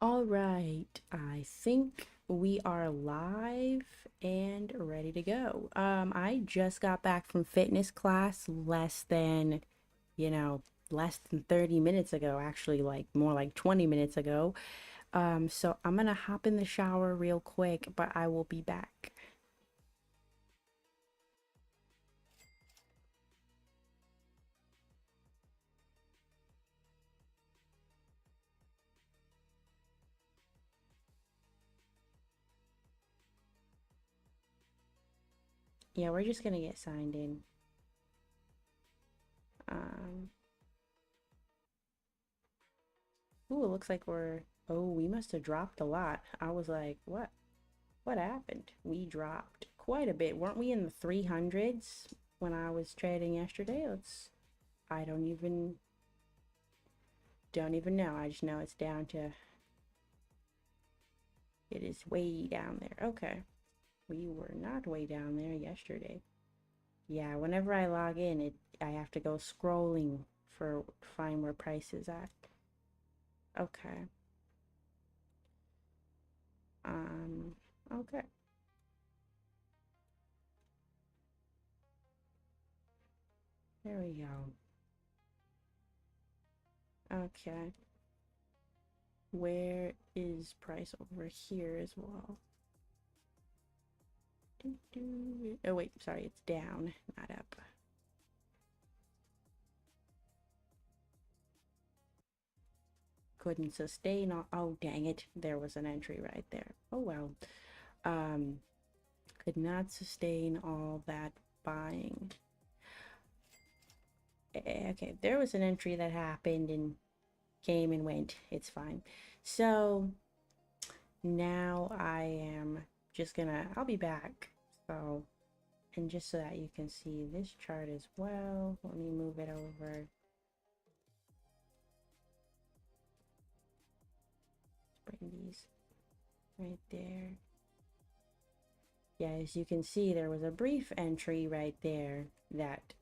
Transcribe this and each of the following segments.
All right, I think we are live and ready to go. I just got back from fitness class you know, less than 30 minutes ago, actually, like more like 20 minutes ago. So I'm gonna hop in the shower real quick, but I will be back. Yeah, we're just gonna get signed in. Um, ooh, it looks like we must have dropped a lot. I was like, what? What happened? We dropped quite a bit. Weren't we in the 300s when I was trading yesterday? I don't even know. I just know it's down to, it is way down there. Okay. We were not way down there yesterday. Yeah, whenever I log in, I have to go scrolling for find where price is at. Okay. Okay. There we go. Okay. Where is price over here as well? Oh wait, sorry, it's down, not up. Couldn't sustain all, oh dang it, there was an entry right there. Oh well. Um, could not sustain all that buying. Okay, there was an entry that happened and came and went. It's fine. So now I am just gonna, I'll be back. So, and just so that you can see this chart as well, let me move it over. Bring these right there. Yeah, as you can see, there was a brief entry right there that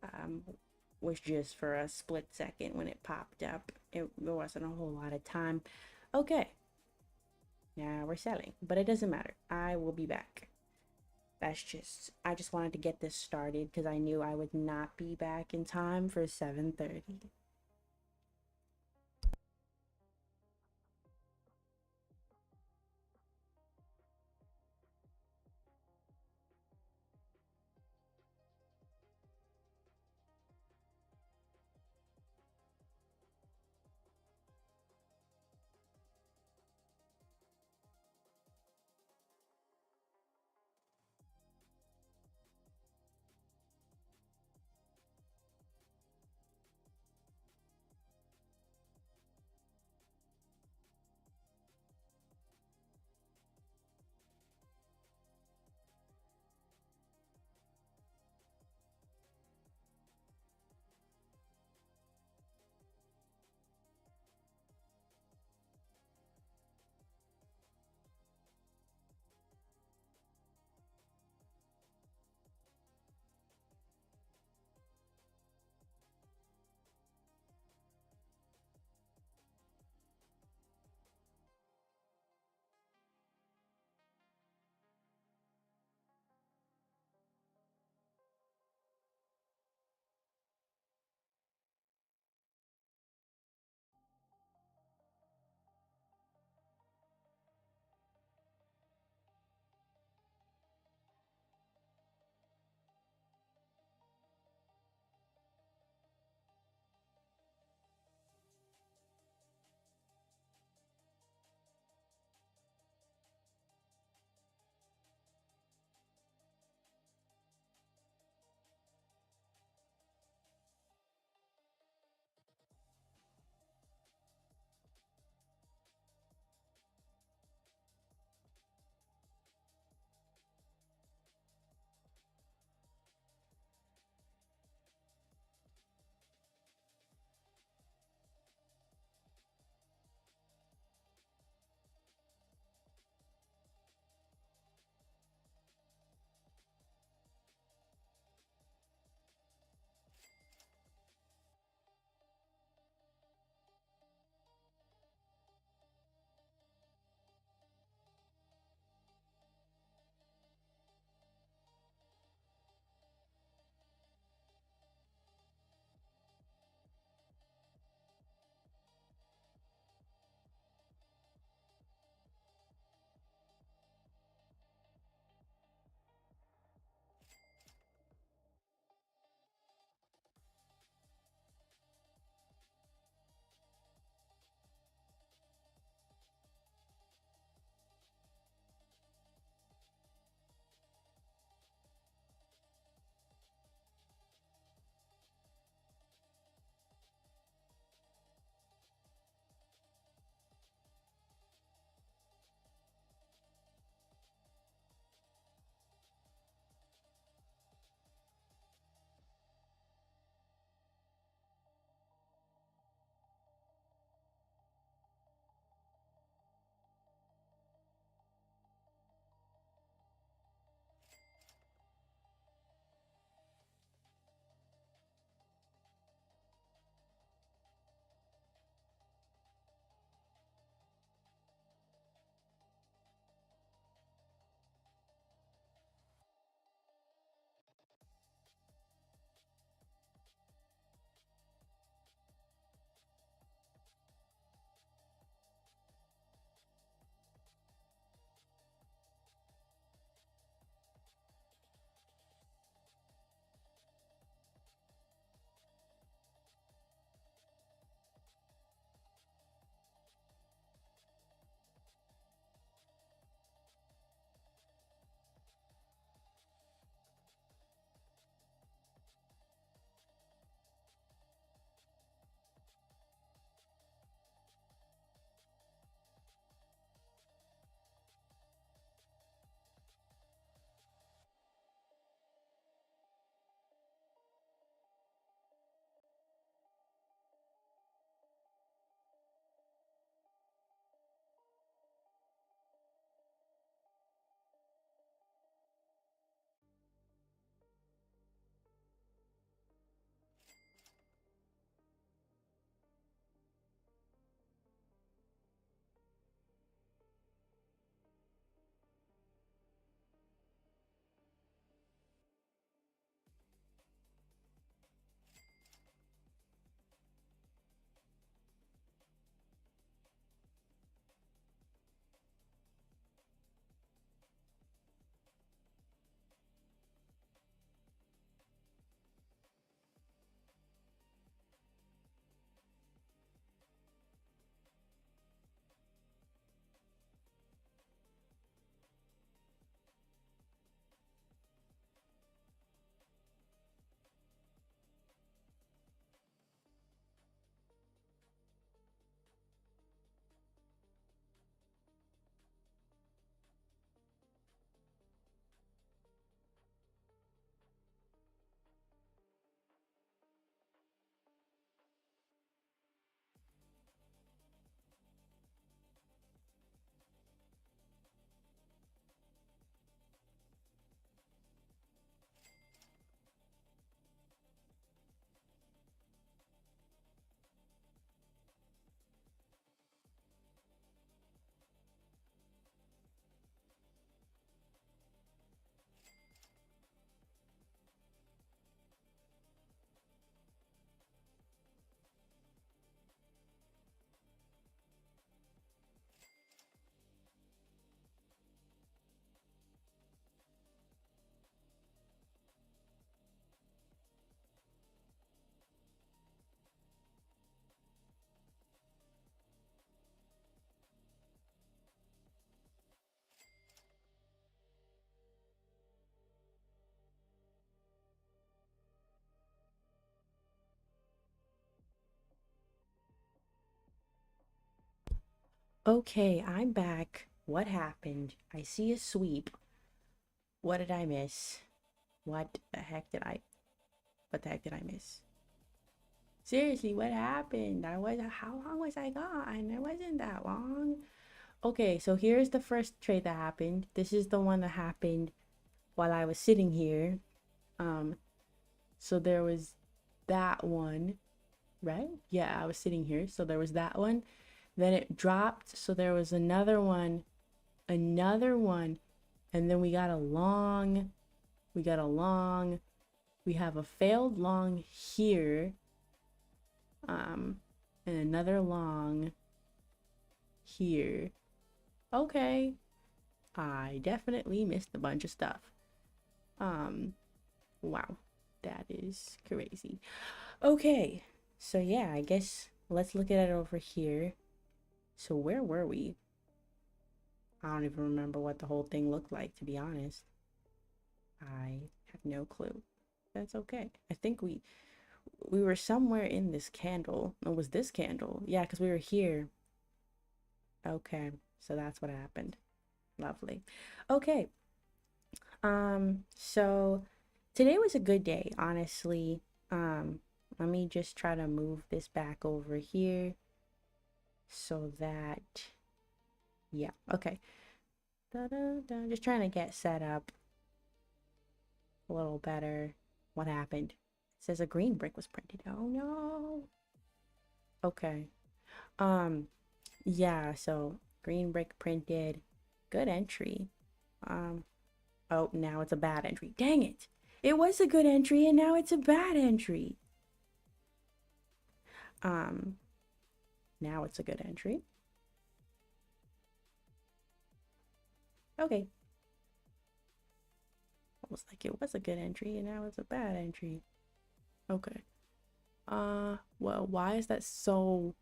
um, was just for a split second when it popped up. There wasn't a whole lot of time. Okay, now we're selling, but it doesn't matter. I will be back. I just wanted to get this started because I knew I would not be back in time for 7:30. Okay, I'm back. What happened? I see a sweep. What did I miss? What the heck did I what the heck did I miss? Seriously, what happened? How long was I gone? It wasn't that long. Okay, so here's the first trade that happened. This is the one that happened while I was sitting here. Um, so there was that one, right? Yeah, I was sitting here. So there was that one. Then it dropped. So there was another one, and then we have a failed long here, and another long here. Okay, I definitely missed a bunch of stuff. Um, wow, that is crazy. Okay, so yeah, I guess let's look at it over here. So where were we? I don't even remember what the whole thing looked like, to be honest. I have no clue. That's okay. I think we were somewhere in this candle. It was this candle. Yeah, because we were here. Okay, so that's what happened. Lovely. Okay. So today was a good day, honestly. Let me just try to move this back over here so that yeah, okay. Da, da, da. Just trying to get set up a little better. What happened? It says a green brick was printed. Oh no. Okay. Um, yeah, so green brick printed. Good entry. Um, oh, now it's a bad entry. Dang it. It was a good entry and now it's a bad entry. Um, now it's a good entry. Okay. Almost like it was a good entry and now it's a bad entry. Okay. Well, why is that so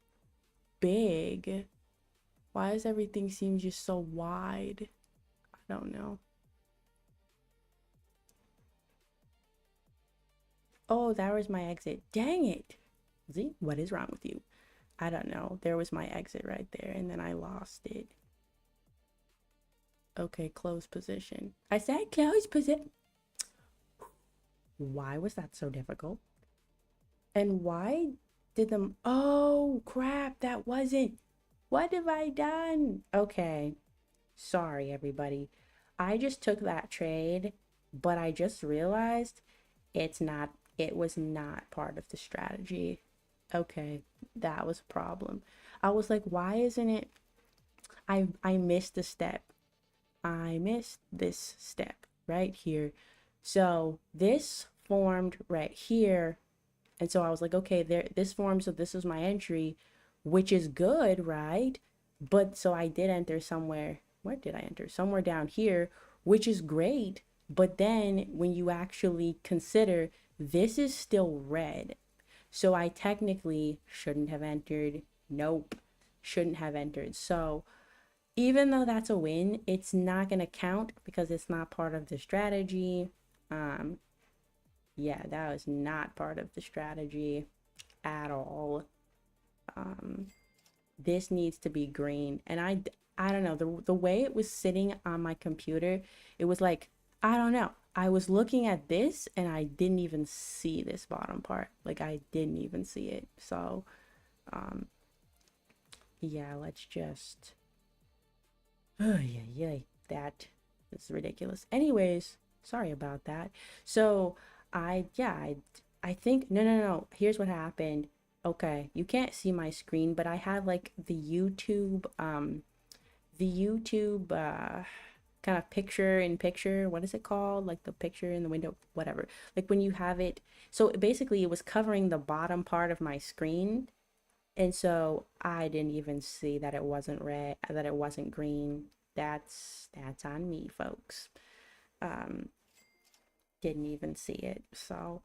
big? Why does everything seem just so wide? I don't know. Oh, that was my exit. Dang it. Z, what is wrong with you? I don't know. There was my exit right there, and then I lost it. Okay, close position. I said close position. Why was that so difficult? And why did them? Oh, crap. That wasn't. What have I done? Okay. Sorry, everybody. I just took that trade, but I just realized it was not part of the strategy. Okay, that was a problem. I was like, why isn't it? I missed a step. I missed this step right here. So this formed right here. And so I was like, okay, there this forms, so this is my entry, which is good, right? But so I did enter somewhere. Where did I enter? Somewhere down here, which is great. But then when you actually consider this is still red. So I technically shouldn't have entered. Nope. Shouldn't have entered. So even though that's a win, it's not going to count because it's not part of the strategy. Um, yeah, that was not part of the strategy at all. Um, this needs to be green. And I don't know, the way it was sitting on my computer, it was like, I don't know. I was looking at this and I didn't even see this bottom part. Like I didn't even see it. So, um, yeah, let's just oh yeah, yeah, that is ridiculous. Anyways, sorry about that. So yeah, I think no. Here's what happened. Okay, you can't see my screen, but I had like the YouTube kind of picture in picture. What is it called? Like the picture in the window, whatever. Like when you have it. So basically, it was covering the bottom part of my screen, and so I didn't even see that it wasn't red, that it wasn't green. That's on me, folks. Um, didn't even see it. So,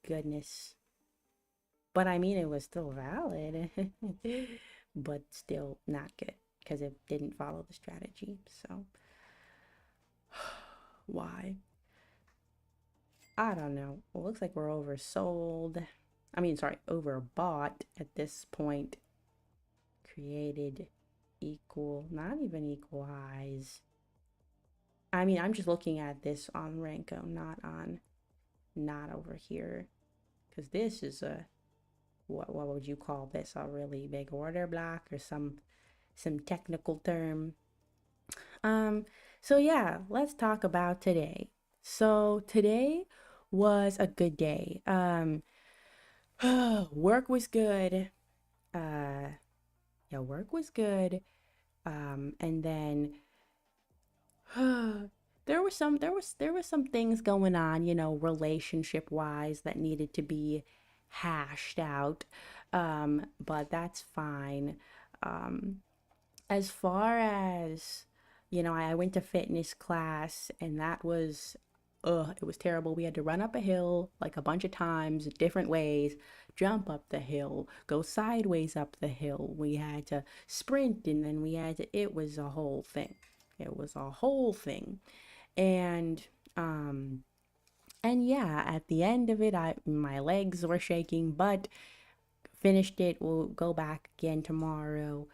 goodness. But I mean, it was still valid, but still not good because it didn't follow the strategy. So, why? I don't know. It looks like we're oversold. I mean, sorry, overbought at this point. created equal, not even equal highs. I mean, I'm just looking at this on Renko, not over here. Because this is a, what would you call this? A really big order block or some technical term. Um, so yeah, let's talk about today. So today was a good day. Work was good. Uh, yeah, work was good. And then there was some things going on, relationship wise that needed to be hashed out. But that's fine. Um, as far as I went to fitness class and that was it was terrible. We had to run up a hill like a bunch of times, different ways, jump up the hill, go sideways up the hill. We had to sprint and then it was a whole thing. It was a whole thing. And um and yeah, at the end of it, I my legs were shaking, but finished it. We'll go back again tomorrow.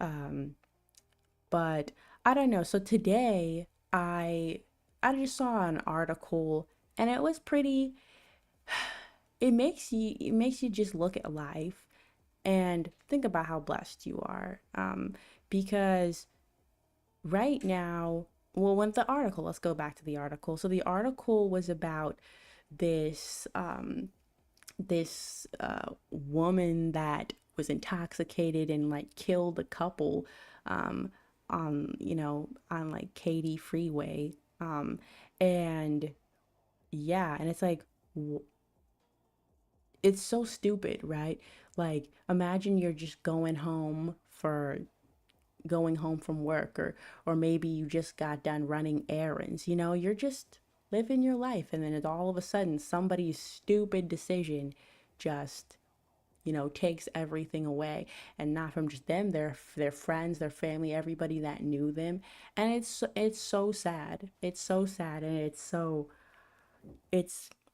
Um but I don't know. So today I just saw an article and it was pretty it makes you just look at life and think about how blessed you are. Because right now, well, when the article, let's go back to the article. So the article was about this woman that was intoxicated and like killed a couple um on like Katy Freeway. And yeah, and it's like it's so stupid, right? Like imagine you're just going home from work, or maybe you just got done running errands. You're just living your life and then all of a sudden somebody's stupid decision just takes everything away, and not from just them, their friends, their family, everybody that knew them. And it's so sad. It's so sad, and it's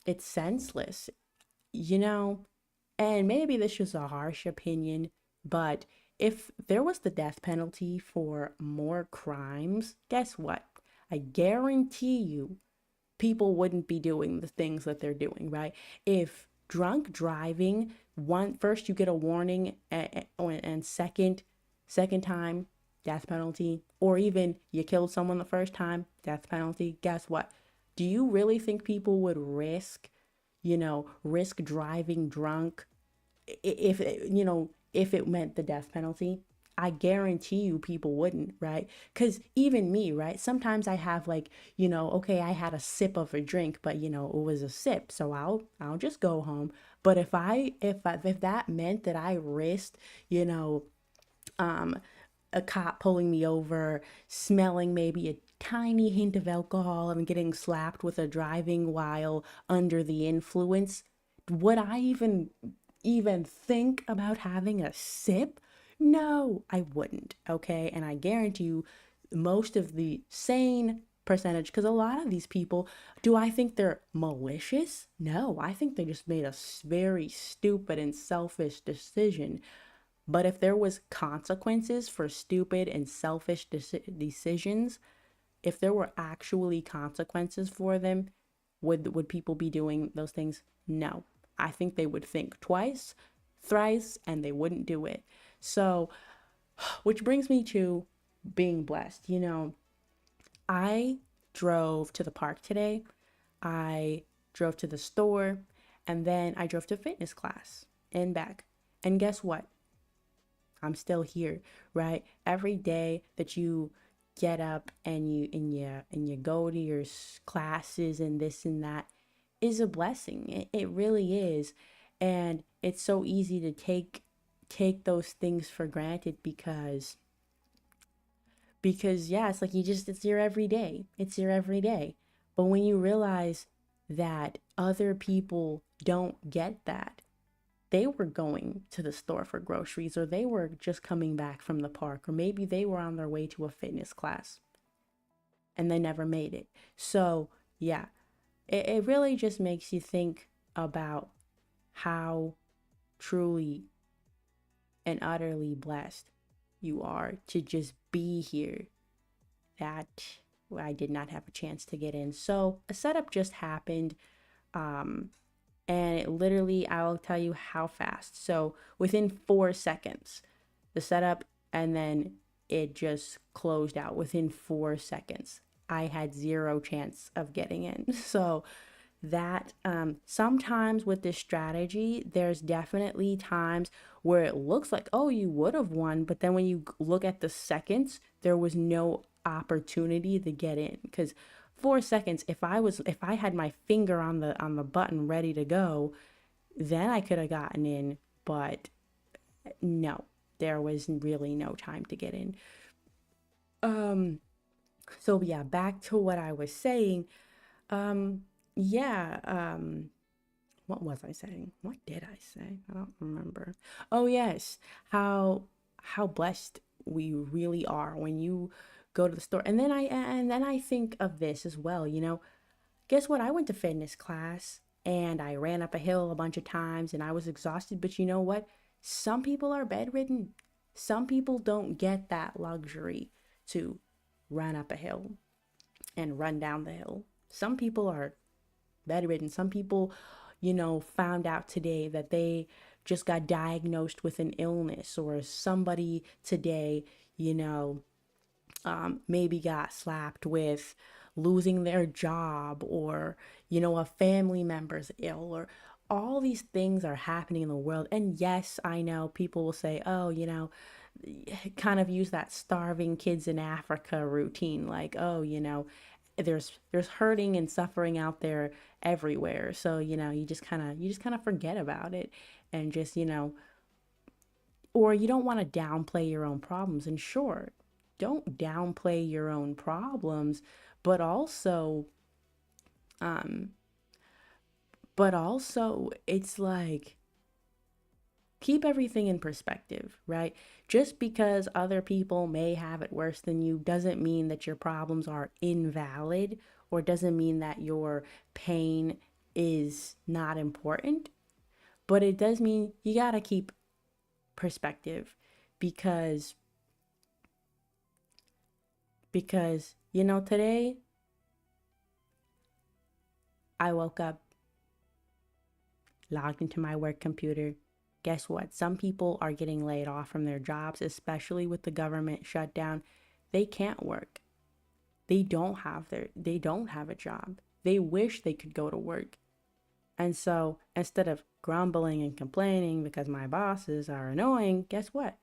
it's senseless, you know. And maybe this is a harsh opinion, but if there was the death penalty for more crimes, guess what? I guarantee you people wouldn't be doing the things that they're doing, right? If drunk driving, first you get a warning, and second time death penalty, or even you killed someone the first time, death penalty, guess what? Do you really think people would risk driving drunk if it meant the death penalty? I guarantee you people wouldn't, right? Because even me, right? Sometimes I have like, okay, I had a sip of a drink, but it was a sip, so I'll just go home. But if that meant that I risked, you know, um, a cop pulling me over, smelling maybe a tiny hint of alcohol and getting slapped with a driving while under the influence, would I even think about having a sip? No, I wouldn't. Okay. And I guarantee you, most of the sane percentage, because a lot of these people, do I think they're malicious? No, I think they just made a very stupid and selfish decision. But if there was consequences for stupid and selfish decisions, if there were actually consequences for them, would people be doing those things? No. I think they would think twice, thrice, and they wouldn't do it. So, which brings me to being blessed. I drove to the park today. I drove to the store, and then I drove to fitness class and back. And guess what? I'm still here, right? Every day that you get up and you go to your classes and this and that is a blessing. It really is. And it's so easy to take those things for granted because yeah, it's like it's your every day. It's your every day. But when you realize that other people don't get that, they were going to the store for groceries, or they were just coming back from the park, or maybe they were on their way to a fitness class and they never made it. So, yeah, it really just makes you think about how truly and utterly blessed you are to just be here that I did not have a chance to get in. So a setup just happened. Um, and it literally, I'll tell you how fast. So within 4 seconds, the setup, and then it just closed out within 4 seconds. I had zero chance of getting in. So that sometimes with this strategy, there's definitely times where it looks like, oh, you would have won, but then when you look at the seconds, there was no opportunity to get in. Because 4 seconds, if I had my finger on the button ready to go, then I could have gotten in. But no, there was really no time to get in. So yeah, back to what I was saying. Um, yeah, what was I saying? What did I say? I don't remember. Oh yes, how blessed we really are when you go to the store. And then I think of this as well, Guess what? I went to fitness class and I ran up a hill a bunch of times and I was exhausted, but you know what? Some people are bedridden. Some people don't get that luxury to run up a hill and run down the hill. Some people are bedridden. Some people, found out today that they just got diagnosed with an illness, or somebody today, you know, maybe got slapped with losing their job, or, a family member's ill, or all these things are happening in the world. And yes, I know people will say, oh, kind of use that starving kids in Africa routine, like, oh, there's hurting and suffering out there everywhere. So, you just kind of forget about it, and just, or you don't want to downplay your own problems. And sure, don't downplay your own problems, but also um it's like, keep everything in perspective, right? Just because other people may have it worse than you doesn't mean that your problems are invalid, or doesn't mean that your pain is not important. But it does mean you got to keep perspective, because today I woke up, logged into my work computer. Guess what? Some people are getting laid off from their jobs, especially with the government shutdown. They can't work. They don't have a job. They wish they could go to work. And so instead of grumbling and complaining because my bosses are annoying, guess what?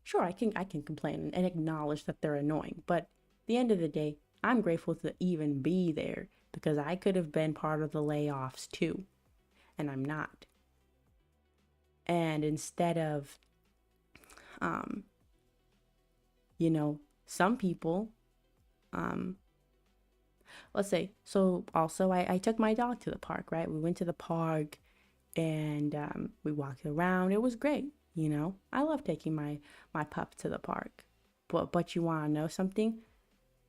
Sure, I can complain and acknowledge that they're annoying, but at the end of the day, I'm grateful to even be there, because I could have been part of the layoffs too, and I'm not. And instead of um, some people, um, let's say, so also I took my dog to the park, right? We went to the park, and we walked around. It was great. I love taking my pup to the park. But you want to know something?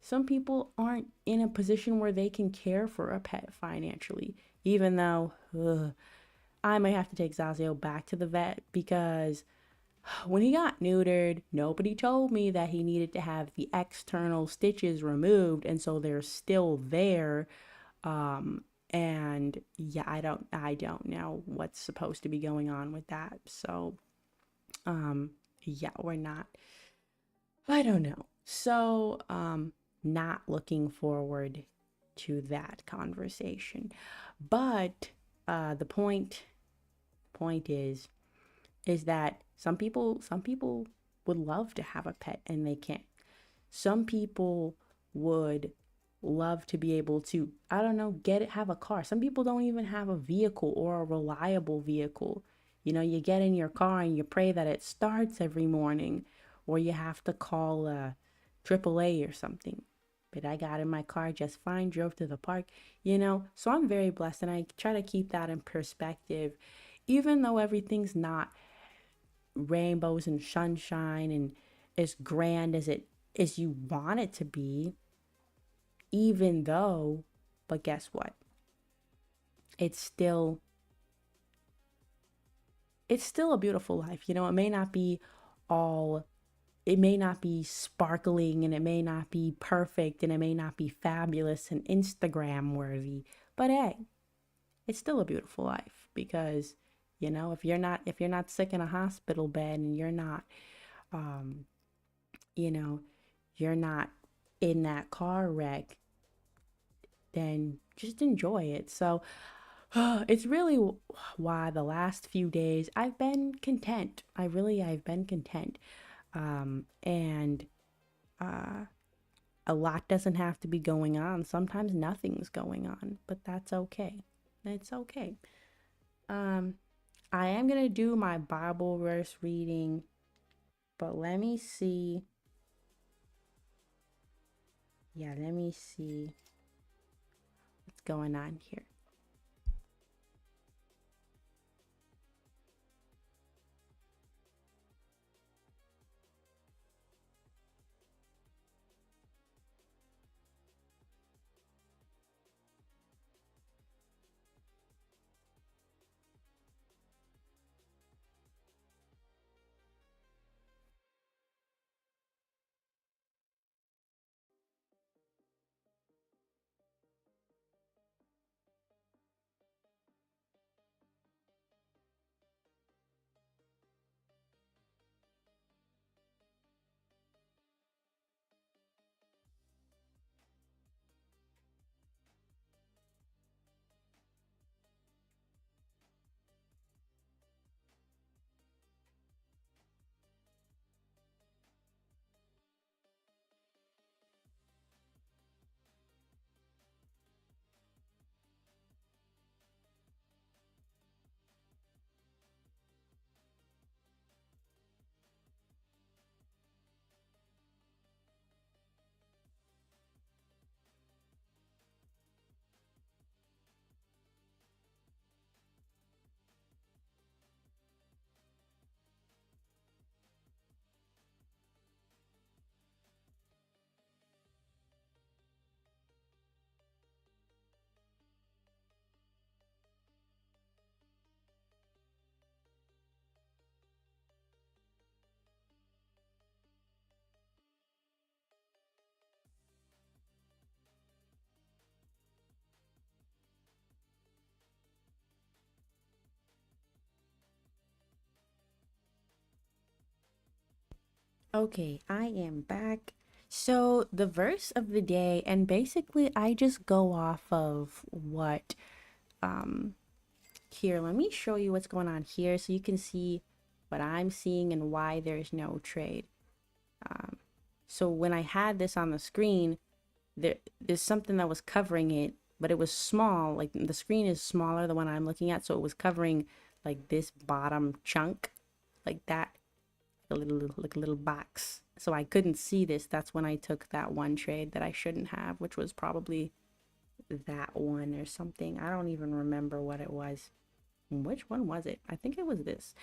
Some people aren't in a position where they can care for a pet financially, even though I might have to take Zazio back to the vet, because when he got neutered, nobody told me that he needed to have the external stitches removed, and so they're still there. And yeah, I don't know what's supposed to be going on with that. So, yeah, we're not. I don't know. So, not looking forward to that conversation. But the point is that some people would love to have a pet and they can't. Some people would love to be able to, I don't know, have a car. Some people don't even have a vehicle, or a reliable vehicle. You get in your car and you pray that it starts every morning, or you have to call AAA or something. But I got in my car just fine, drove to the park, So I'm very blessed, and I try to keep that in perspective, even though everything's not rainbows and sunshine and as grand as you want it to be. Even though, but guess what? It's still it's still a beautiful life. It may not be all, it may not be sparkling and it may not be perfect and it may not be fabulous and Instagram worthy, but hey, it's still a beautiful life because, you know, if you're not sick in a hospital bed and you're not, um, you know, you're not in that car wreck, then just enjoy it. So it's really why the last few days I've been content. I've been content. And a lot doesn't have to be going on. Sometimes nothing's going on, but that's okay. It's okay. Um, I am gonna do my Bible verse reading, but let me see. Yeah, let me see what's going on here. Okay, I am back. So, the verse of the day, and basically, I just go off of what, um, here, let me show you what's going on here so you can see what I'm seeing and why there's no trade. So, when I had this on the screen, there's something that was covering it, but it was small. Like the screen is smaller than what I'm looking at, so it was covering like this bottom chunk, like that, like a little box. So I couldn't see this. That's when I took that one trade that I shouldn't have, which was probably that one or something. I don't even remember what it was. Which one was it? I think it was this.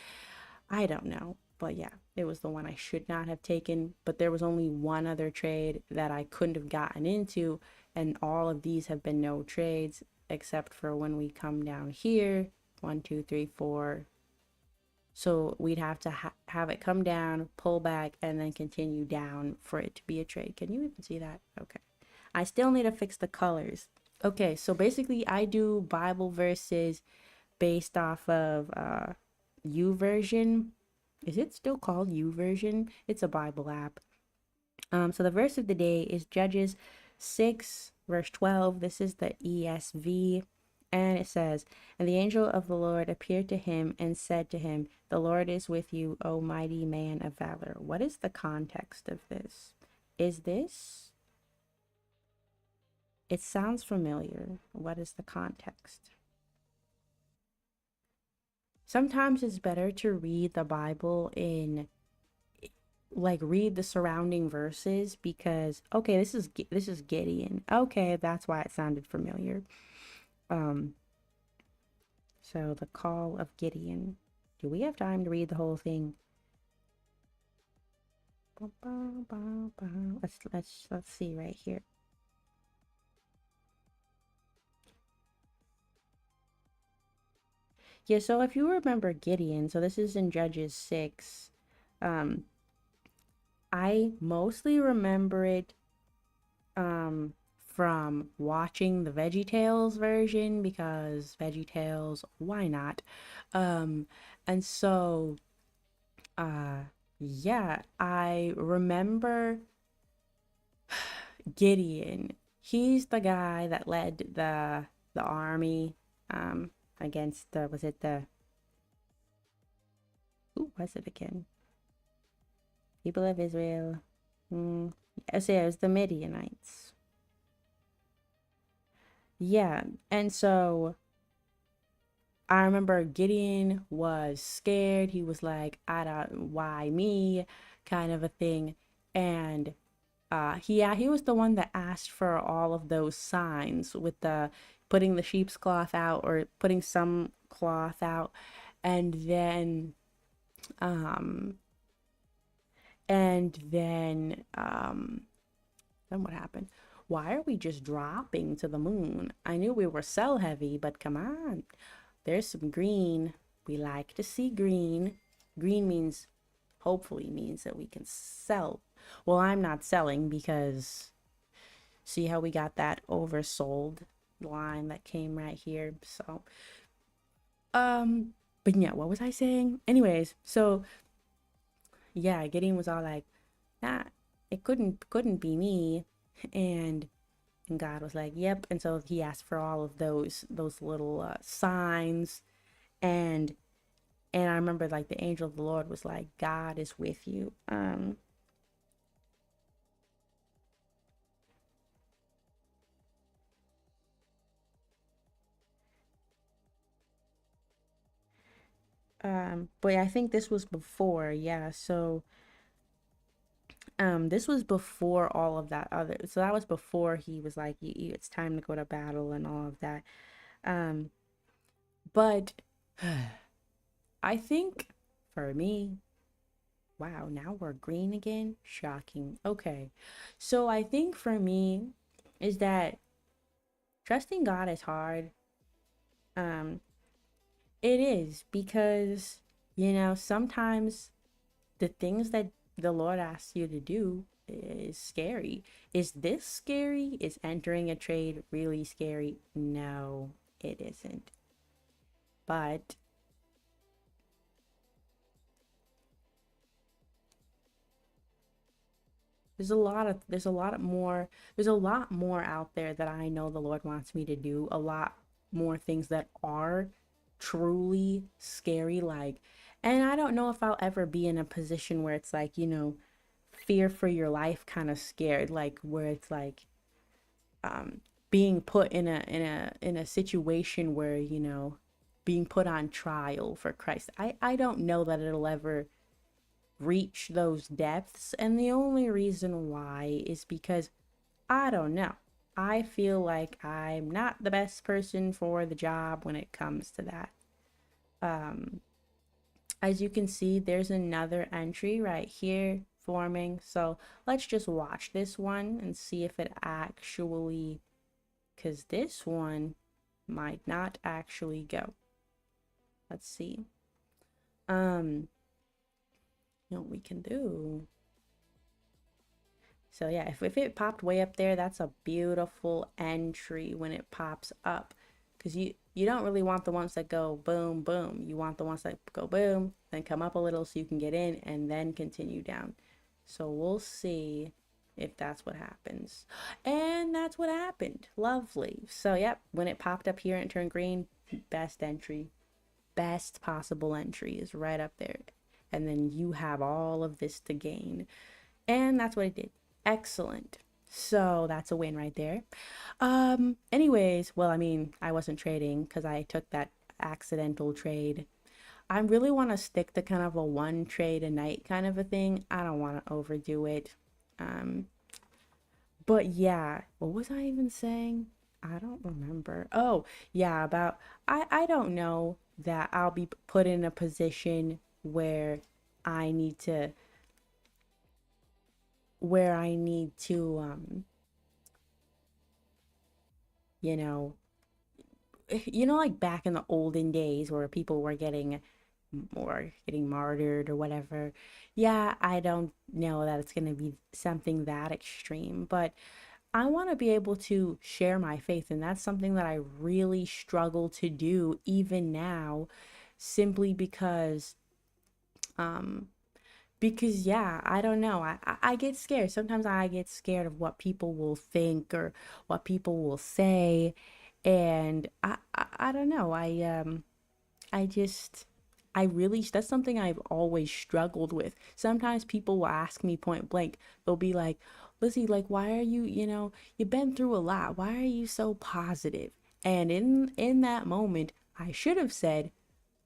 I don't know. But yeah, it was the one I should not have taken. But there was only one other trade that I couldn't have gotten into. And all of these have been no trades except for when we come down here. 1, 2, 3, 4. So we'd have to have it come down, pull back, and then continue down for it to be a trade. Can you even see that? Okay. I still need to fix the colors. Okay, so basically I do Bible verses based off of YouVersion. Is it still called YouVersion? It's a Bible app. So the verse of the day is Judges 6, verse 12. This is the ESV. And it says, "And the angel of the Lord appeared to him and said to him, The Lord is with you, O mighty man of valor." What is the context of this? Is this? It sounds familiar. What is the context? Sometimes it's better to read the Bible in, like, read the surrounding verses because okay, this is Gideon. Okay, that's why it sounded familiar. Um so the call of Gideon. Do we have time to read the whole thing? Let's see right here. Yeah, so if you remember Gideon, so this is in Judges 6. I mostly remember it um from watching the VeggieTales version because VeggieTales, why not? Um and so uh yeah, I remember Gideon. He's the guy that led the army um against the was it the who was it again? People of Israel. Yes, yeah, it was the Midianites. Yeah, and so I remember Gideon was scared. He was like, I don't, why me, kind of a thing. And yeah, he was the one that asked for all of those signs with the putting the sheep's cloth out or putting some cloth out. And um, then what happened? Why are we just dropping to the moon? I knew we were cell heavy, but come on. There's some green. We like to see green. Green means, hopefully means that we can sell. Well, I'm not selling because see how we got that oversold line that came right here. So, but yeah, what was I saying? Anyways, so yeah, Gideon was all like, nah, it couldn't be me. And And God was like, "Yep." And so he asked for all of those little signs, and I remember like the angel of the Lord was like, "God is with you." But I think this was before, yeah. So this was before all of that other. So that was before he was like, "It's time to go to battle" and all of that. Um, but I think for me, wow, now we're green again. Shocking. Okay. So I think for me is that trusting God is hard. Um, it is because, sometimes the things that the Lord asks you to do is scary. Is this scary? Is entering a trade really scary? No, it isn't. But there's a lot more out there that I know the Lord wants me to do. A lot more things that are truly scary, like, and I don't know if I'll ever be in a position where it's like, fear for your life kind of scared, like where it's like um being put in a situation where, being put on trial for Christ. I don't know that it'll ever reach those depths. And the only reason why is because I don't know. I feel like I'm not the best person for the job when it comes to that. Um, as you can see, there's another entry right here forming. So let's just watch this one and see if it actually, because this one might not actually go. Let's see. You know what we can do? So yeah, if it popped way up there, that's a beautiful entry when it pops up. Because you don't really want the ones that go boom, boom. You want the ones that go boom, then come up a little so you can get in and then continue down. So we'll see if that's what happens. And that's what happened. Lovely. So yep, when it popped up here and it turned green, best entry. Best possible entry is right up there. And then you have all of this to gain. And that's what it did. Excellent. So that's a win right there. Anyways, well, I mean, I wasn't trading because I took that accidental trade. I really want to stick to kind of a one trade a night kind of a thing. I don't want to overdo it. Um, but yeah, what was I even saying? I don't remember. Oh, yeah, about I don't know that I'll be put in a position where I need to where I need to you know like back in the olden days where people were getting or getting martyred or whatever. Yeah, I don't know that it's going to be something that extreme, but I want to be able to share my faith. And that's something that I really struggle to do even now, simply um, because yeah, I don't know. I get scared. Sometimes I get scared of what people will think or what people will say. And I don't know. I just, I really, that's something I've always struggled with. Sometimes people will ask me point blank, they'll be like, Lizzie, like, why are you, you've been through a lot. Why are you so positive? And in that moment, I should have said,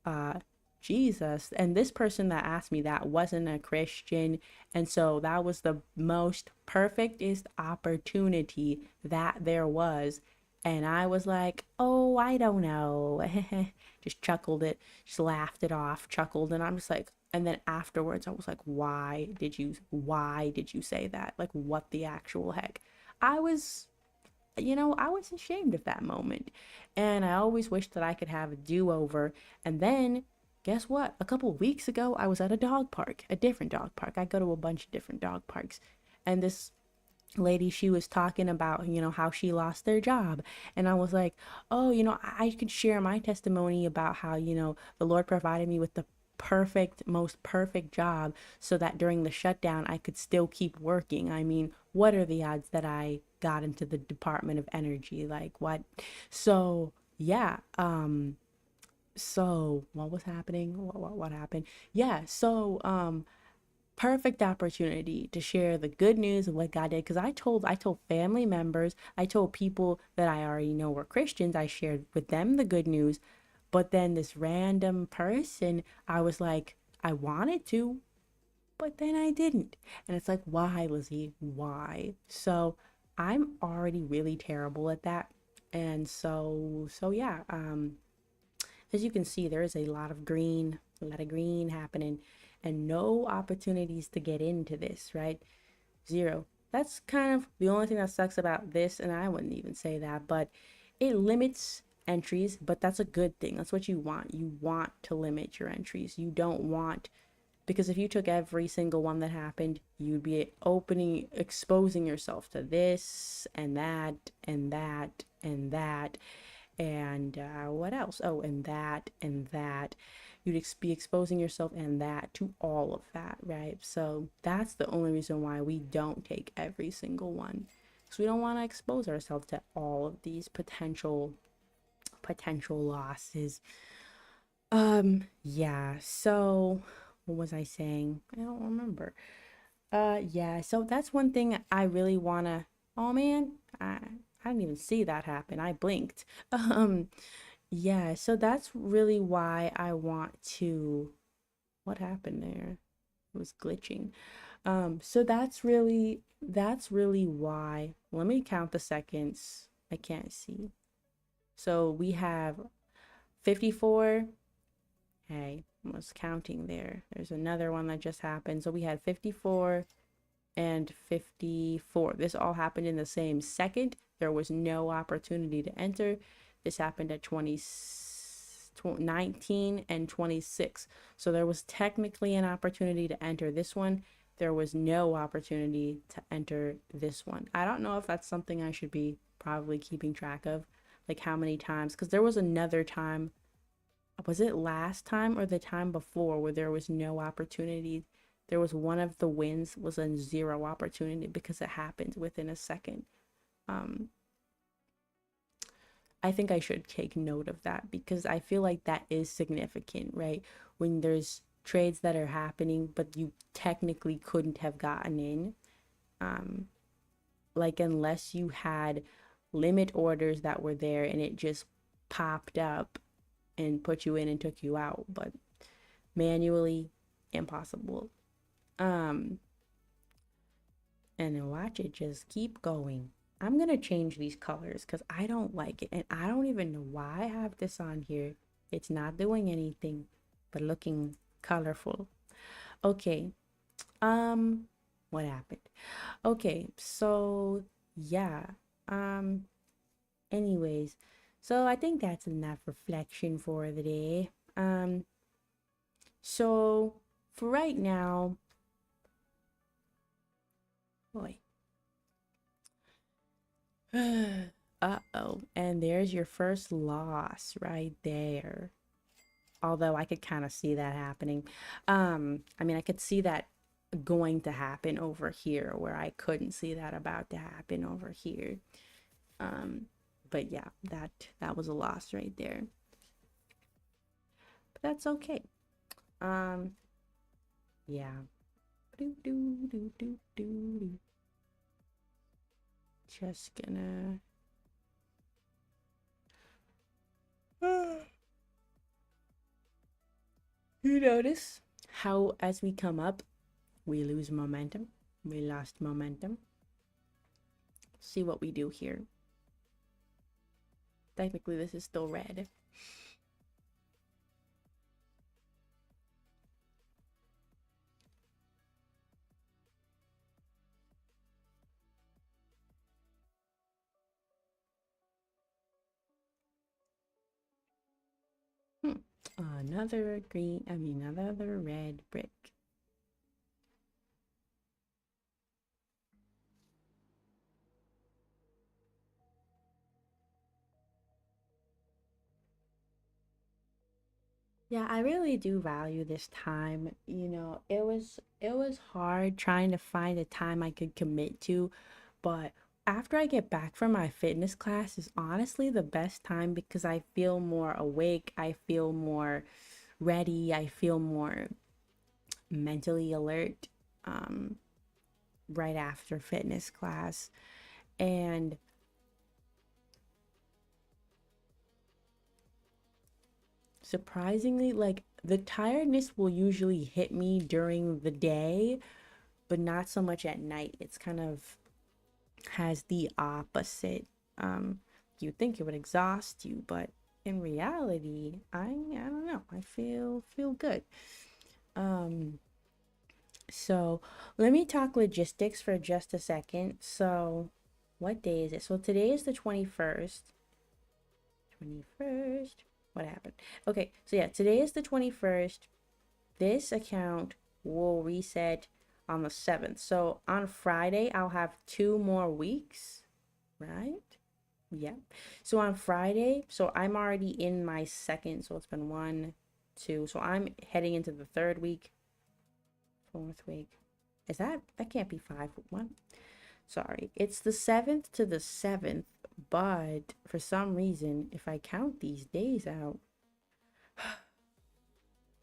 uh, Jesus. And this person that asked me that wasn't a Christian. And so that was the most perfectest opportunity that there was. And I was like, oh, I don't know. Just chuckled it, just laughed it off, chuckled. And I'm just like, and then afterwards, I was like, why did you say that? Like, what the actual heck? I was, I was ashamed of that moment. And I always wished that I could have a do-over. And then, guess what? A couple of weeks ago, I was at a dog park, a different dog park. I go to a bunch of different dog parks. And this lady, she was talking about, how she lost their job. And I was like, oh, I could share my testimony about how, the Lord provided me with the most perfect job so that during the shutdown I could still keep working. I mean, what are the odds that I got into the Department of Energy? Like, what? So yeah, so what was happening? What happened? Yeah, so perfect opportunity to share the good news of what God did, because I told family members, I told people that I already know were Christians, I shared with them the good news. But then this random person, I was like, I wanted to, but then I didn't. And it's like, why, Lizzie? Why? So I'm already really terrible at that. And so yeah, as you can see, there is a lot of green happening, and no opportunities to get into this, right? Zero. That's kind of the only thing that sucks about this, and I wouldn't even say that, but it limits entries, but that's a good thing. That's what you want. You want to limit your entries. You don't want, because if you took every single one that happened, you'd be exposing yourself to this and that and that and that and what else? Oh, and that and that. You'd be exposing yourself and that to all of that, right? So that's the only reason why we don't take every single one, because we don't want to expose ourselves to all of these potential losses. Yeah. So what was I saying? I don't remember. Yeah. So that's one thing I really wanna. Oh man, I didn't even see that happen. I blinked. Um. Yeah, so that's really why I want to. What happened there? It was glitching. So that's really why. Let me count the seconds. I can't see. So we have 54. Hey, I was counting there. There's another one that just happened. So we had 54 and 54. This all happened in the same second. There was no opportunity to enter. This happened at 19 and 26. So there was technically an opportunity to enter this one. There was no opportunity to enter this one. I don't know if that's something I should be probably keeping track of, like how many times, because there was another time, was it last time or the time before, where there was no opportunity? There was one of the wins was a zero opportunity because it happened within a second. Um, I think I should take note of that, because I feel like that is significant, right? When there's trades that are happening, but you technically couldn't have gotten in. Um, like, unless you had limit orders that were there and it just popped up and put you in and took you out, but manually, impossible. Um, and then watch it just keep going. I'm gonna change these colors because I don't like it, and I don't even know why I have this on here. It's not doing anything but looking colorful. Okay, um, what happened? Okay, so yeah, um, anyways, so I think that's enough reflection for the day. So for right now, boy. Uh-oh. And there's your first loss right there. Although I could kind of see that happening. I mean, I could see that going to happen over here where I couldn't see that about to happen over here. Um, but yeah, that was a loss right there. But that's okay. Um, yeah. Do do do do do do. Just gonna you notice how as we come up, we lose momentum. We lost momentum. See what we do here. Technically, this is still red. Hmm. Another green, I mean, another red brick. Yeah, I really do value this time. You know, it was hard trying to find a time I could commit to, but after I get back from my fitness class is honestly the best time because I feel more awake, I feel more ready, I feel more mentally alert right after fitness class. And surprisingly, like the tiredness will usually hit me during the day, but not so much at night. It's kind of has the opposite. Um, you'd think it would exhaust you, but in reality, I don't know. I feel good. Um, so let me talk logistics for just a second. So, what day is it? So today is the 21st. 21st. What happened? Okay, so yeah, today is the 21st. This account will reset on the 7th. So on Friday, I'll have 2 more weeks, right? Yeah. So on Friday, so I'm already in my second, so it's been one, two. So I'm heading into the third week, fourth week. Is that can't be 5, 1? Sorry. It's the 7th to the 7th, but for some reason, if I count these days out,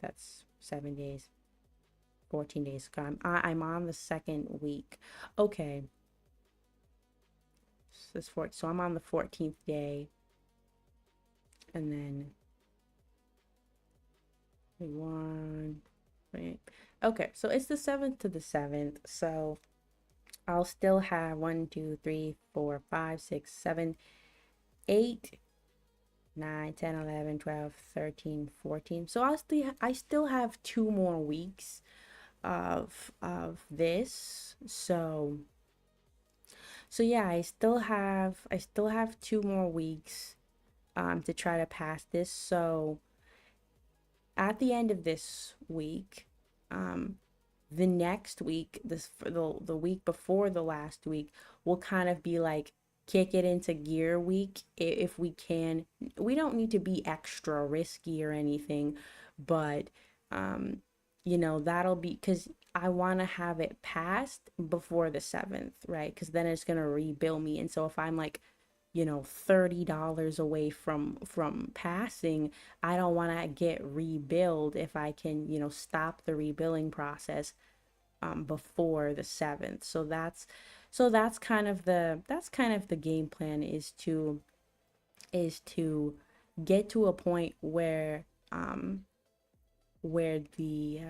that's 7 days. 14 days ago. I'm on the second week. Okay. So I'm on the 14th day. And then 1, right? Okay, so it's the 7th to the 7th. So I'll still have 1, 2, 3, 4, 5, 6, 7, 8, 9, 10, 11, 12, 13, 14. So I still have 2 more weeks of this. So yeah, I still have 2 more weeks to try to pass this. So at the end of this week, um the next week, this for the week before the last week will kind of be like kick it into gear week if we can. We don't need to be extra risky or anything, but um that'll be because I want to have it passed before the 7th, right? Because then it's gonna rebill me. And so if I'm like $30 away from passing, I don't want to get rebilled if I can stop the rebilling process before the 7th. So that's kind of the game plan, is to get to a point where the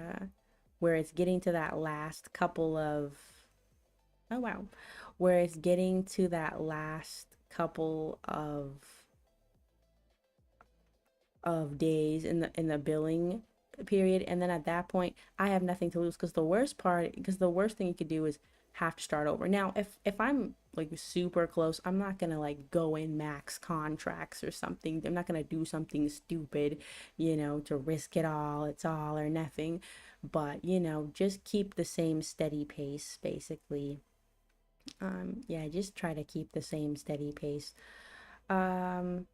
where it's getting to that last couple of oh wow where it's getting to that last couple of days in the billing period, and then at that point I have nothing to lose, because the worst thing you could do is have to start over. Now, if I'm like super close, I'm not gonna like go in max contracts or something. I'm not gonna do something stupid, to risk it all. It's all or nothing. But, just keep the same steady pace, basically. Yeah, just try to keep the same steady pace. Um,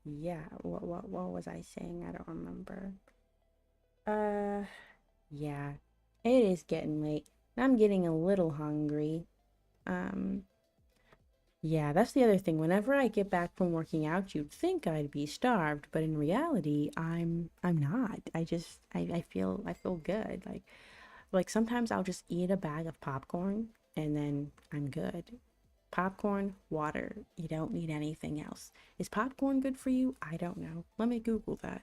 yeah, what was I saying? I don't remember. Uh, yeah, it is getting late. I'm getting a little hungry. Um, yeah, that's the other thing. Whenever I get back from working out, you'd think I'd be starved, but in reality, I'm not. I feel good. Like sometimes I'll just eat a bag of popcorn and then I'm good. Popcorn, water. You don't need anything else. Is popcorn good for you? I don't know. Let me Google that.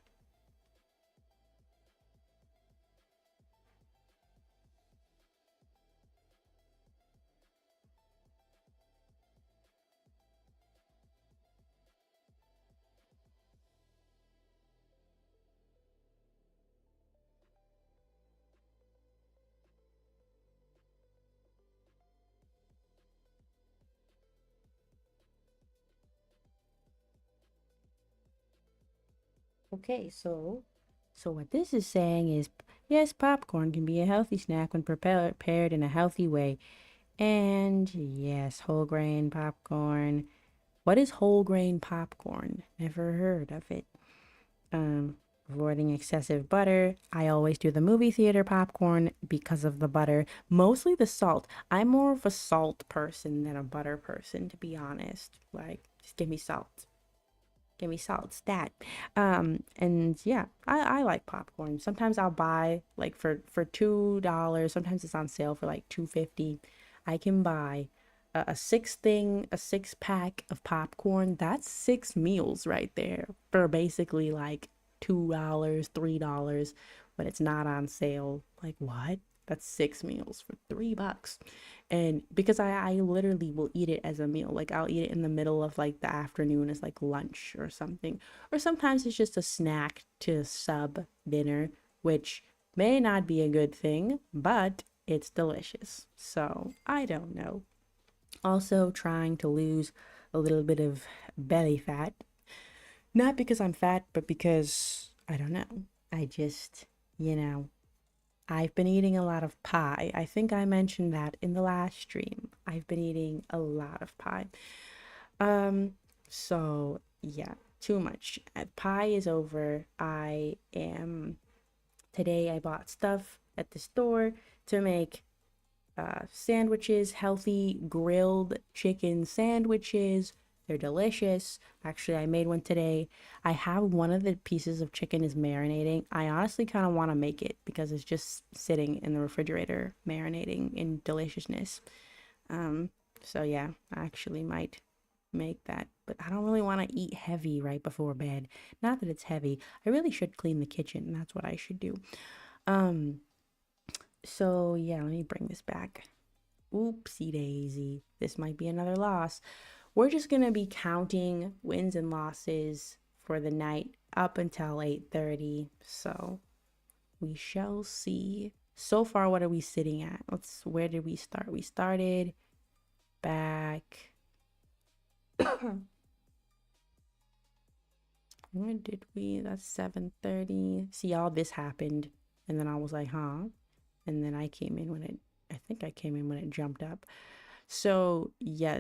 Okay, so what this is saying is yes, popcorn can be a healthy snack when prepared in a healthy way. And yes, whole grain popcorn. What is whole grain popcorn? Never heard of it. Um, Avoiding excessive butter. I always do the movie theater popcorn because of the butter, mostly the salt. I'm more of a salt person than a butter person, to be honest. Like, just give me salt. Give me salt stat. And yeah, I like popcorn. Sometimes I'll buy like for $2. Sometimes it's on sale for like 2.50. I can buy a six pack of popcorn. That's six meals right there for basically like $2, $3 when it's not on sale. Like what? That's six meals for $3. And because I literally will eat it as a meal. Like I'll eat it in the middle of like the afternoon as like lunch or something. Or sometimes it's just a snack to sub dinner, which may not be a good thing, but it's delicious. So I don't know. Also trying to lose a little bit of belly fat. Not because I'm fat, but because I don't know. I just, you know, I've been eating a lot of pie. I think I mentioned that in the last stream. I've been eating a lot of pie. Um, so yeah, too much. Pie is over. Today I bought stuff at the store to make sandwiches, healthy grilled chicken sandwiches. They're delicious. Actually, I made one today. I have one of the pieces of chicken is marinating. I honestly kind of want to make it because it's just sitting in the refrigerator marinating in deliciousness. Um, so yeah, I actually might make that, but I don't really want to eat heavy right before bed. Not that it's heavy. I really should clean the kitchen. That's what I should do. Um, so yeah, let me bring this back. Oopsie daisy. This might be another loss. We're just going to be counting wins and losses for the night up until 8:30. So we shall see. So far, what are we sitting at? Where did we start? We started back. Where did we? That's 7:30. See, all this happened. And then I was like, huh? And then I think I came in when it jumped up. So yeah,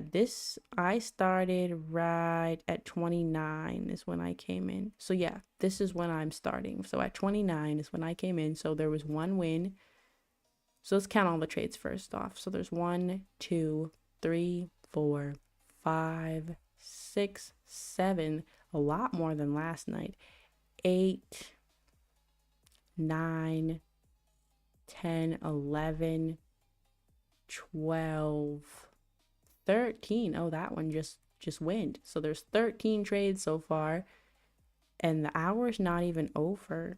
I started right at 29 is when I came in. So yeah, this is when I'm starting. So at 29 is when I came in. So there was one win. So let's count all the trades first off. So there's 1, 2, 3, 4, 5, 6, 7. A lot more than last night. 8, 9, 10, 11, 12. 13. Oh, that one just went. So there's 13 trades so far and the hour's not even over.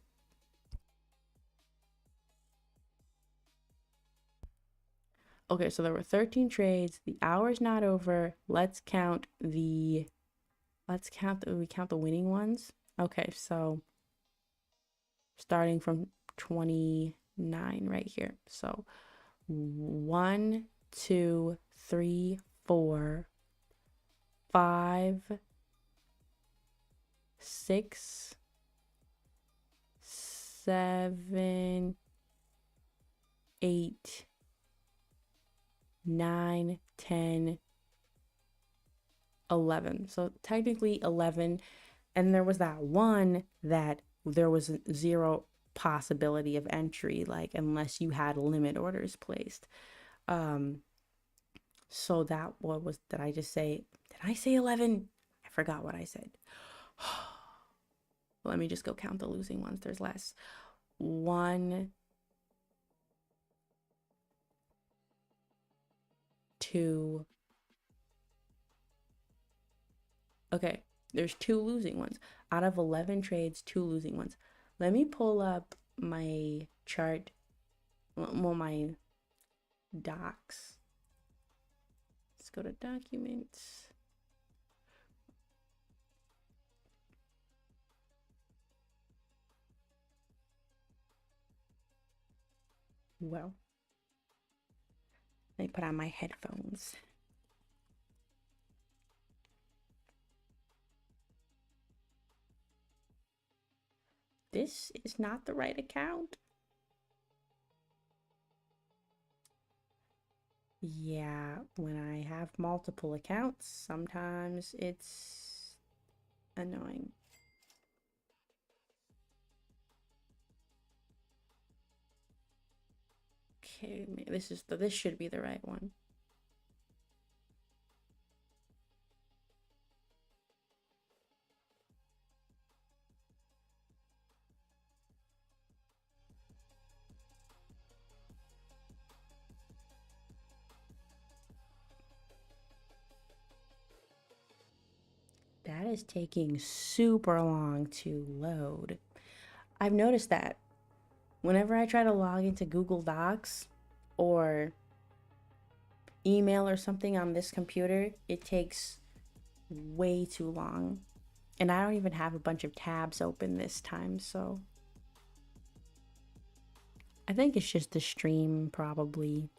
Okay, so there were 13 trades. The hour's not over. We count the winning ones. Okay, so starting from 29 right here. So 1 2, 3, 4, 5, 6, 7, 8, 9, 10, 11. So technically 11. And there was that one that there was zero possibility of entry, like unless you had limit orders placed. So that, what was, did I just say? Did I say 11? I forgot what I said. Let me just go count the losing ones. There's less. 1, 2. Okay, there's 2 losing ones. Out of 11 trades, 2 losing ones. Let me pull up my chart, well, my docs. Let's go to documents. Well, let me put on my headphones. This is not the right account. Yeah, when I have multiple accounts, sometimes it's annoying. Okay, this should be the right one. That is taking super long to load. I've noticed that whenever I try to log into Google Docs or email or something on this computer, it takes way too long. And I don't even have a bunch of tabs open this time, so I think it's just the stream, probably.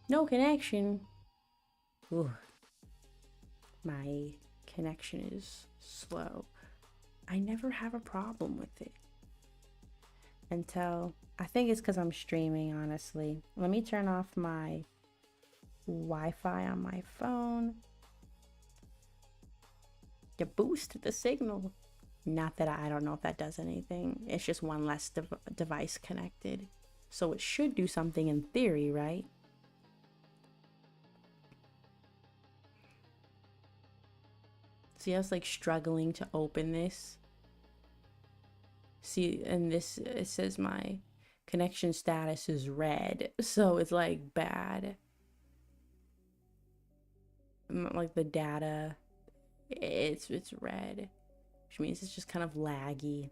No connection. Ooh. My connection is slow. I never have a problem with it. Until, I think it's because I'm streaming, honestly. Let me turn off my Wi-Fi on my phone to boost the signal. Not that I don't know if that does anything. It's just one less device connected. So it should do something in theory, right? See, I was like struggling to open this. See, and this, it says my connection status is red. So it's like bad. Like the data, it's red, which means it's just kind of laggy.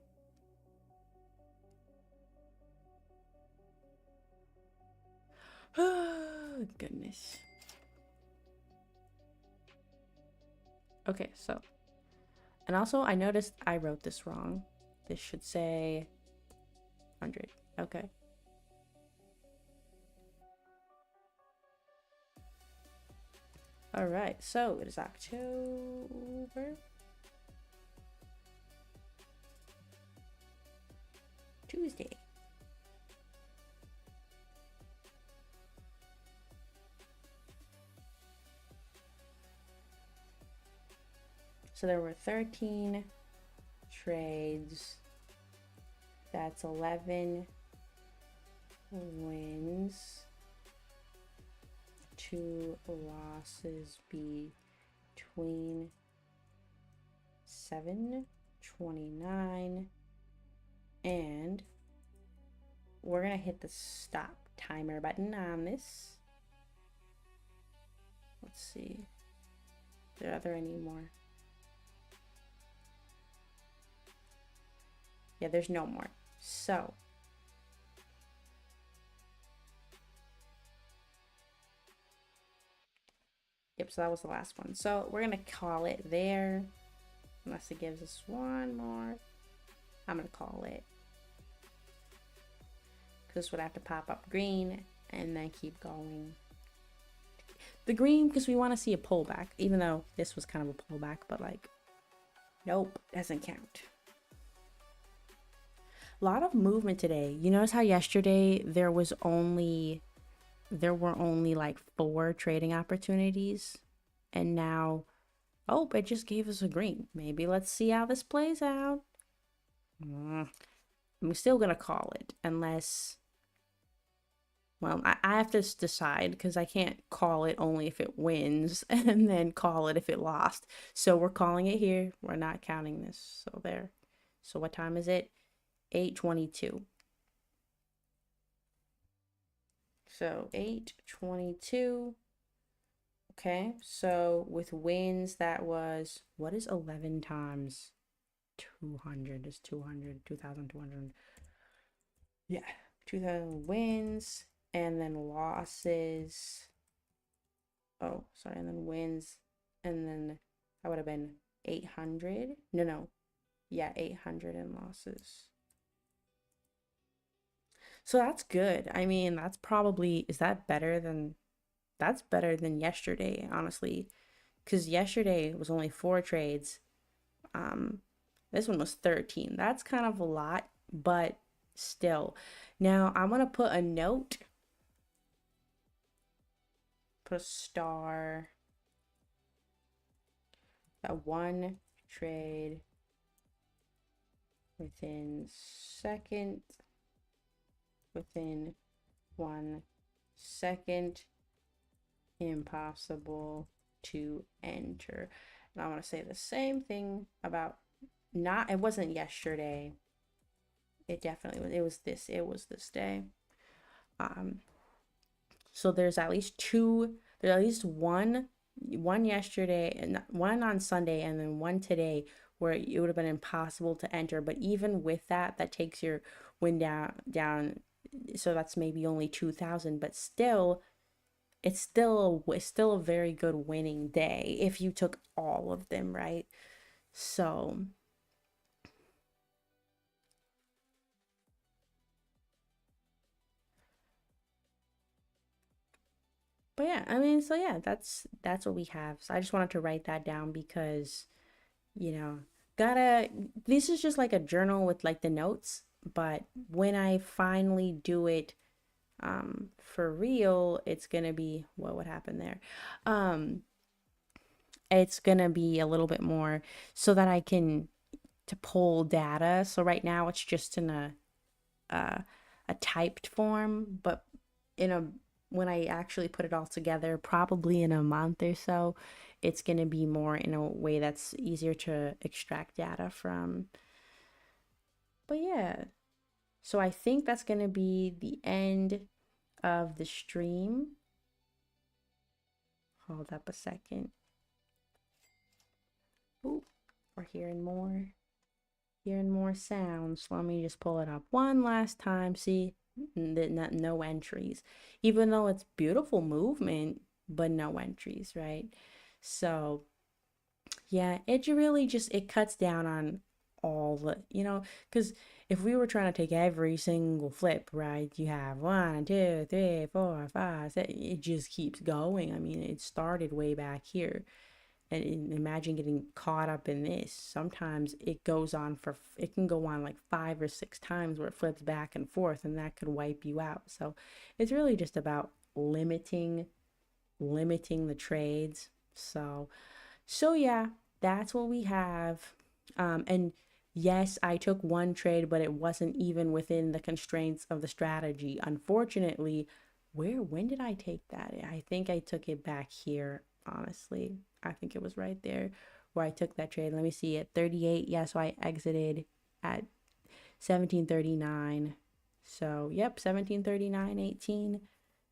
Oh, goodness. Okay, so, and also I noticed I wrote this wrong. This should say 100. Okay. All right, so it is October. Tuesday. So there were 13 trades. That's 11 wins. 2 losses between 729, and we're gonna hit the stop timer button on this. Let's see. Are there any more? Yeah, there's no more. So Yep, so that was the last one. So we're gonna call it there. Unless it gives us one more. I'm gonna call it. Because this would have to pop up green and then keep going. The green, because we want to see a pullback, even though this was kind of a pullback, but like, nope, doesn't count. A lot of movement today. You notice how yesterday there were only like 4 trading opportunities, and now, oh, it just gave us a green. Maybe let's see how this plays out. I'm still gonna call it unless, well, I have to decide because I can't call it only if it wins and then call it if it lost. So we're calling it here. We're not counting this. So there. So what time is it? 8:22. So 8:22. Okay, so with wins, that was, what is 11 times 200? Is 200, 2,200. Yeah, 2,000 wins, and then losses. Oh, sorry, and then wins, and then that would have been 800. No. Yeah, 800 in losses. So that's good. I mean, that's probably, is that better than, that's better than yesterday, honestly. Because yesterday was only 4 trades. This one was 13. That's kind of a lot, but still. Now, I'm going to put a note. Put a star. That one trade within second. Within 1 second. Impossible to enter. And I want to say the same thing about not, it wasn't yesterday. It definitely was, it was this day. So there's at least one yesterday and one on Sunday and then one today where it would have been impossible to enter. But even with that, that takes your win down. So that's maybe only 2,000, but still, it's still a very good winning day if you took all of them, right? So, but yeah, I mean, so yeah, that's what we have. So I just wanted to write that down because, you know, this is just like a journal with like the notes, but when I finally do it for real, it's gonna be, what would happen there? It's gonna be a little bit more so that I can to pull data. So right now it's just in a typed form, but in a when I actually put it all together, probably in a month or so, it's going to be more in a way that's easier to extract data from. But yeah, so I think that's going to be the end of the stream. Hold up a second. Ooh, we're hearing more sounds. Let me just pull it up one last time. See, no entries, even though it's beautiful movement, but no entries, right? So yeah, it really just, it cuts down on all the, because if we were trying to take every single flip, right, you have 1, 2, 3, 4, 5, 6, it just keeps going. I mean, it started way back here. And imagine getting caught up in this. Sometimes it can go on like 5 or 6 times where it flips back and forth, and that could wipe you out. So it's really just about limiting the trades. So yeah, that's what we have. And yes, I took one trade, but it wasn't even within the constraints of the strategy. Unfortunately, when did I take that? I think I took it back here, honestly. I think it was right there where I took that trade. Let me see, at 38. Yeah, so I exited at 1739. So, yep, 1739.18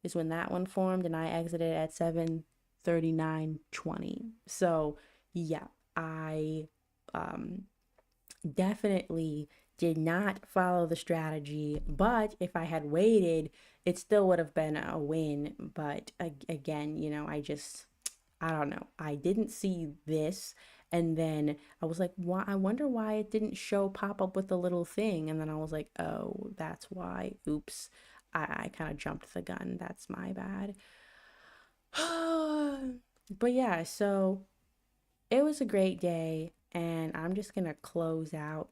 is when that one formed, and I exited at 739.20. So, yeah, I definitely did not follow the strategy, but if I had waited, it still would have been a win. But again, I don't know. I didn't see this. And then I was like, why? I wonder why it didn't show pop up with the little thing. And then I was like, oh, that's why. Oops. I kind of jumped the gun. That's my bad. But yeah, so it was a great day. And I'm just going to close out.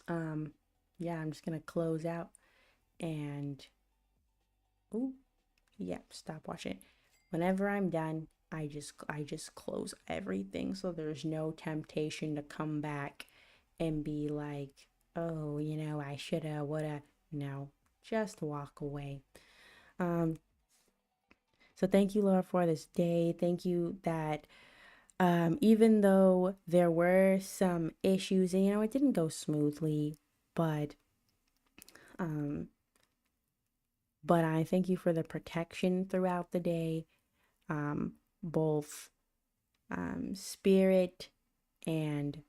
Um, yeah, I'm just going to close out and, ooh, yep, stop watching. Whenever I'm done, I just close everything so there's no temptation to come back and be like, "Oh, I shoulda, woulda." No, just walk away. Um, so thank you, Lord, for this day. Thank you that even though there were some issues and it didn't go smoothly, but um but I thank you for the protection throughout the day, both spirit and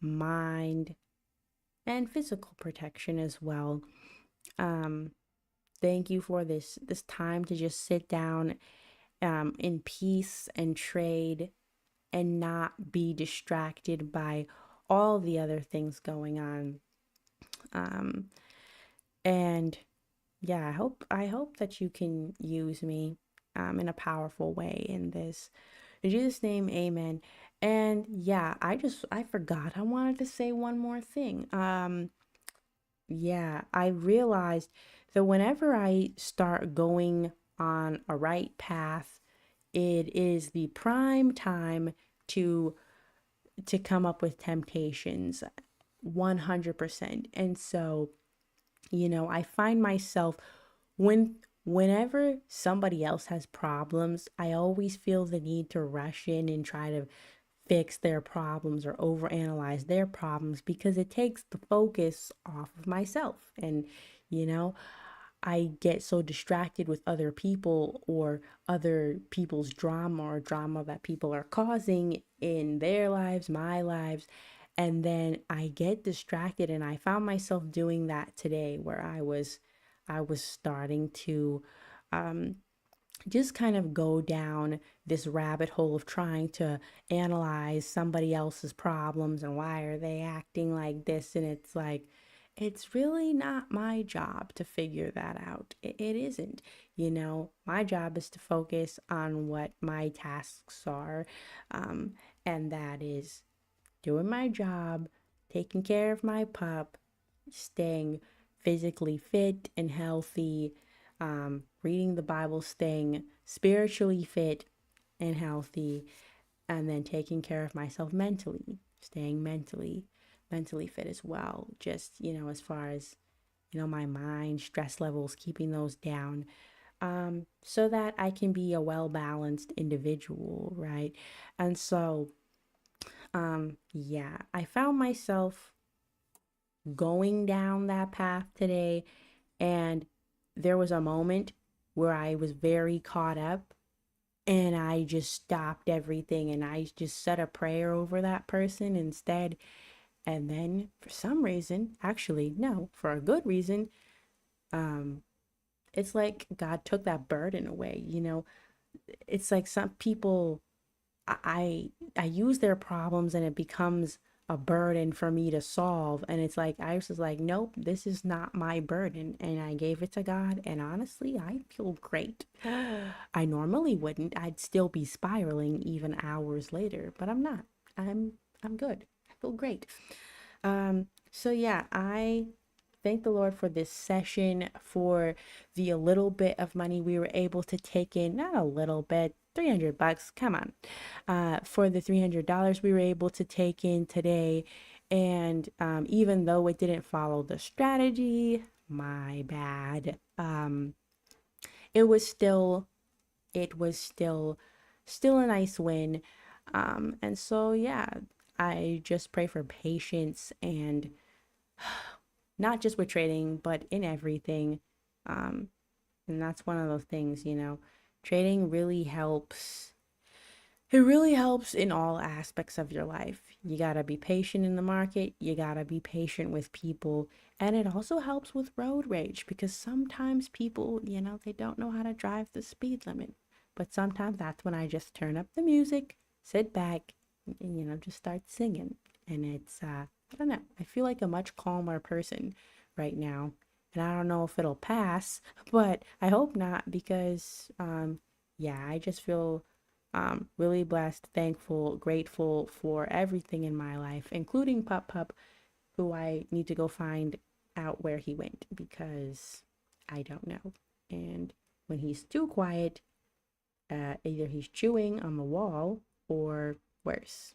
mind and physical protection as well. Um, Thank you for this time to just sit down in peace and trade and not be distracted by all the other things going on. Um, and yeah, I hope that you can use me in a powerful way in this. In Jesus' name, amen. And yeah, I forgot I wanted to say one more thing. Yeah, I realized that whenever I start going on a right path, it is the prime time to come up with temptations, 100%. And so, I find myself whenever somebody else has problems, I always feel the need to rush in and try to fix their problems or overanalyze their problems because it takes the focus off of myself. And, you know, I get so distracted with other people or other people's drama or drama that people are causing in their lives, my lives. And then I get distracted and I found myself doing that today where I was starting to um just kind of go down this rabbit hole of trying to analyze somebody else's problems and why are they acting like this. And it's like, it's really not my job to figure that out. It isn't. My job is to focus on what my tasks are, um, and that is doing my job, taking care of my pup, staying physically fit and healthy, reading the Bible, staying spiritually fit and healthy, and then taking care of myself mentally, staying mentally fit as well. Just, as far as, my mind, stress levels, keeping those down, so that I can be a well balanced individual, right? And so, yeah, I found myself going down that path today. And there was a moment where I was very caught up and I just stopped everything and I just said a prayer over that person instead. And then for some reason, actually, no, for a good reason, um, it's like God took that burden away. It's like some people I use their problems and it becomes a burden for me to solve. And it's like I was just like, nope, this is not my burden. And I gave it to God. And honestly, I feel great. I normally wouldn't. I'd still be spiraling even hours later, but I'm not. I'm good. I feel great. So yeah, I thank the Lord for this session, for the little bit of money we were able to take in, not a little bit, $300, come on. For the $300 we were able to take in today. And even though it didn't follow the strategy, my bad. It was still, it was still a nice win. And so yeah, I just pray for patience and not just with trading, but in everything. Um, and that's one of those things. Trading really helps. It really helps in all aspects of your life. You gotta be patient in the market, you gotta be patient with people, and it also helps with road rage because sometimes people, they don't know how to drive the speed limit. But sometimes that's when I just turn up the music, sit back, and, just start singing. And it's, I don't know, I feel like a much calmer person right now. And I don't know if it'll pass, but I hope not because, yeah, I just feel really blessed, thankful, grateful for everything in my life, including Pup Pup, who I need to go find out where he went because I don't know. And when he's too quiet, either he's chewing on the wall or worse.